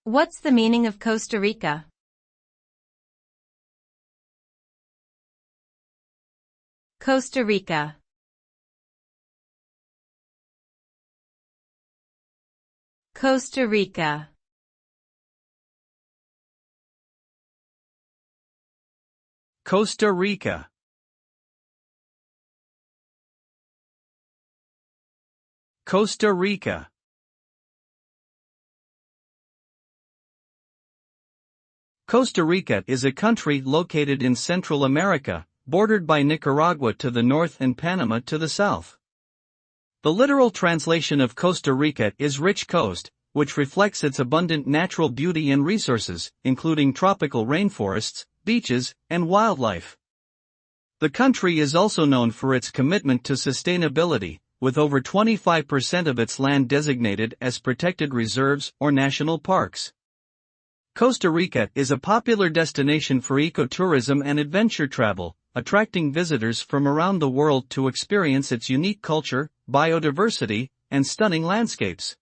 What's the meaning of Costa Rica? Costa Rica. Costa Rica. Costa Rica. Costa Rica. Costa Rica is a country located in Central America, bordered by Nicaragua to the north and Panama to the south. The literal translation of Costa Rica is rich coast, which reflects its abundant natural beauty and resources, including tropical rainforests, beaches, and wildlife. The country is also known for its commitment to sustainability, with over 25% of its land designated as protected reserves or national parks. Costa Rica is a popular destination for ecotourism and adventure travel, attracting visitors from around the world to experience its unique culture, biodiversity, and stunning landscapes.